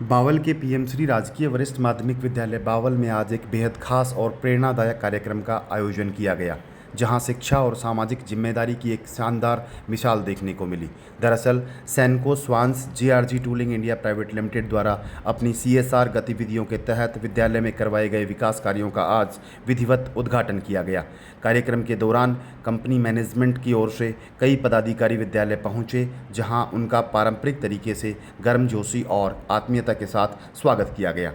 बावल के पीएम श्री राजकीय वरिष्ठ माध्यमिक विद्यालय बावल में आज एक बेहद खास और प्रेरणादायक कार्यक्रम का आयोजन किया गया, जहां शिक्षा और सामाजिक जिम्मेदारी की एक शानदार मिसाल देखने को मिली। दरअसल सैनको स्वांस जेआरजी टूलिंग इंडिया प्राइवेट लिमिटेड द्वारा अपनी सीएसआर गतिविधियों के तहत विद्यालय में करवाए गए विकास कार्यों का आज विधिवत उद्घाटन किया गया। कार्यक्रम के दौरान कंपनी मैनेजमेंट की ओर से कई पदाधिकारी विद्यालय पहुंचे, जहां उनका पारंपरिक तरीके से गर्मजोशी और आत्मीयता के साथ स्वागत किया गया।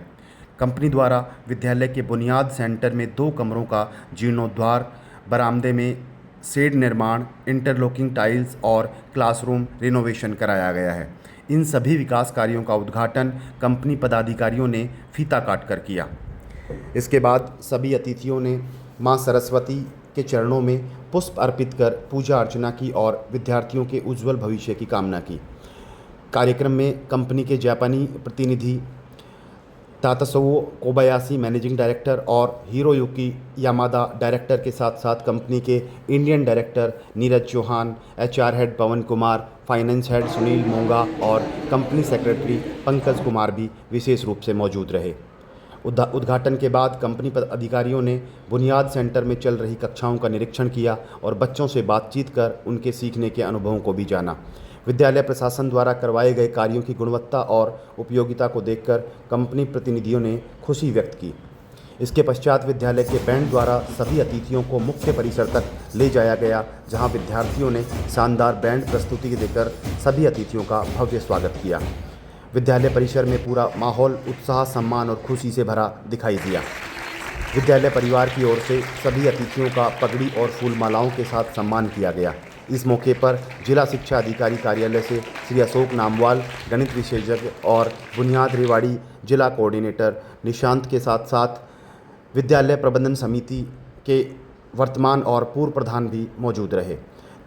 कंपनी द्वारा विद्यालय के बुनियाद सेंटर में 2 कमरों का जीर्णोद्धार, बरामदे में शेड निर्माण, इंटरलॉकिंग टाइल्स और क्लासरूम रिनोवेशन कराया गया है। इन सभी विकास कार्यों का उद्घाटन कंपनी पदाधिकारियों ने फीता काटकर किया। इसके बाद सभी अतिथियों ने मां सरस्वती के चरणों में पुष्प अर्पित कर पूजा अर्चना की और विद्यार्थियों के उज्जवल भविष्य की कामना की। कार्यक्रम में कंपनी के जापानी प्रतिनिधि तातसुओ कोबायाशी मैनेजिंग डायरेक्टर और हिरोयुकी यामादा डायरेक्टर के साथ साथ कंपनी के Indian director Neeraj Chauhan, HR head Pawan Kumar, finance head Sunil Monga और कंपनी सेक्रेटरी पंकज कुमार भी विशेष रूप से मौजूद रहे। उद्घाटन के बाद कंपनी अधिकारियों ने बुनियाद सेंटर में चल रही कक्षाओं का निरीक्षण किया और बच्चों से बातचीत कर उनके सीखने के अनुभवों को भी जाना। विद्यालय प्रशासन द्वारा करवाए गए कार्यों की गुणवत्ता और उपयोगिता को देखकर कंपनी प्रतिनिधियों ने खुशी व्यक्त की। इसके पश्चात विद्यालय के बैंड द्वारा सभी अतिथियों को मुख्य परिसर तक ले जाया गया, जहां विद्यार्थियों ने शानदार बैंड प्रस्तुति देकर सभी अतिथियों का भव्य स्वागत किया। विद्यालय परिसर में पूरा माहौल उत्साह, सम्मान और खुशी से भरा दिखाई दिया। विद्यालय परिवार की ओर से सभी अतिथियों का पगड़ी और फूलमालाओं के साथ सम्मान किया गया। इस मौके पर जिला शिक्षा अधिकारी कार्यालय से श्री अशोक नामवाल, गणित विशेषज्ञ और बुनियाद रेवाड़ी जिला कोऑर्डिनेटर निशांत के साथ साथ विद्यालय प्रबंधन समिति के वर्तमान और पूर्व प्रधान भी मौजूद रहे।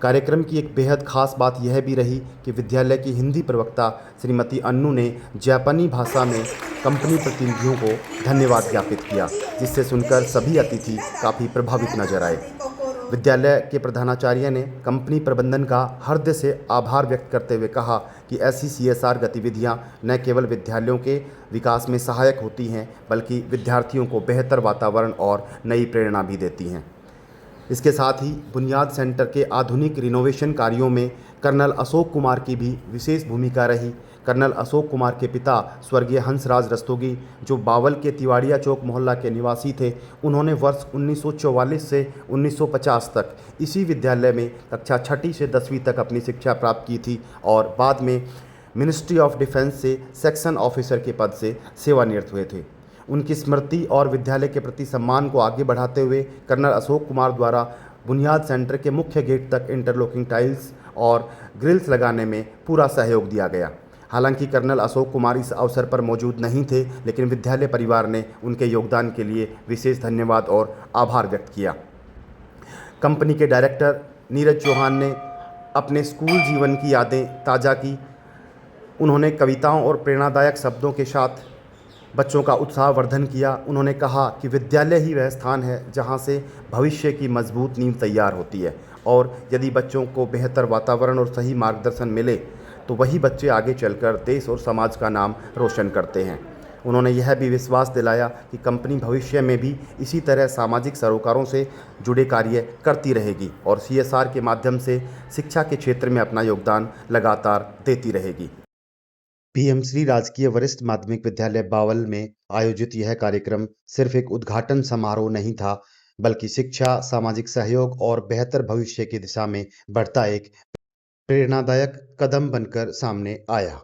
कार्यक्रम की एक बेहद खास बात यह भी रही कि विद्यालय की हिंदी प्रवक्ता श्रीमती अन्नू ने जापानी भाषा में कंपनी प्रतिनिधियों को धन्यवाद ज्ञापित किया, जिससे सुनकर सभी अतिथि काफ़ी प्रभावित नजर आए। विद्यालय के प्रधानाचार्य ने कंपनी प्रबंधन का हृदय से आभार व्यक्त करते हुए कहा कि ऐसी सीएसआर गतिविधियां न केवल विद्यालयों के विकास में सहायक होती हैं, बल्कि विद्यार्थियों को बेहतर वातावरण और नई प्रेरणा भी देती हैं। इसके साथ ही बुनियाद सेंटर के आधुनिक रिनोवेशन कार्यों में कर्नल अशोक कुमार की भी विशेष भूमिका रही। कर्नल अशोक कुमार के पिता स्वर्गीय हंसराज रस्तोगी, जो बावल के तिवाड़िया चौक मोहल्ला के निवासी थे, उन्होंने वर्ष 1944 से 1950 तक इसी विद्यालय में कक्षा 6ठी से 10वीं तक अपनी शिक्षा प्राप्त की थी और बाद में मिनिस्ट्री ऑफ डिफेंस से सेक्शन ऑफिसर के पद से सेवानिवृत्त हुए थे। उनकी स्मृति और विद्यालय के प्रति सम्मान को आगे बढ़ाते हुए कर्नल अशोक कुमार द्वारा बुनियाद सेंटर के मुख्य गेट तक इंटरलॉकिंग टाइल्स और ग्रिल्स लगाने में पूरा सहयोग दिया गया। हालांकि कर्नल अशोक कुमार इस अवसर पर मौजूद नहीं थे, लेकिन विद्यालय परिवार ने उनके योगदान के लिए विशेष धन्यवाद और आभार व्यक्त किया। कंपनी के डायरेक्टर नीरज चौहान ने अपने स्कूल जीवन की यादें ताज़ा की। उन्होंने कविताओं और प्रेरणादायक शब्दों के साथ बच्चों का उत्साहवर्धन किया। उन्होंने कहा कि विद्यालय ही वह स्थान है जहां से भविष्य की मजबूत नींव तैयार होती है और यदि बच्चों को बेहतर वातावरण और सही मार्गदर्शन मिले तो वही बच्चे आगे चलकर देश और समाज का नाम रोशन करते हैं। उन्होंने यह भी विश्वास दिलाया कि कंपनी भविष्य में भी इसी तरह सामाजिक सरोकारों से जुड़े कार्य करती रहेगी और सीएसआर के माध्यम से शिक्षा के क्षेत्र में अपना योगदान लगातार देती रहेगी। पीएम श्री राजकीय वरिष्ठ माध्यमिक विद्यालय बावल में आयोजित यह कार्यक्रम सिर्फ एक उद्घाटन समारोह नहीं था, बल्कि शिक्षा, सामाजिक सहयोग और बेहतर भविष्य की दिशा में बढ़ता एक प्रेरणादायक कदम बनकर सामने आया।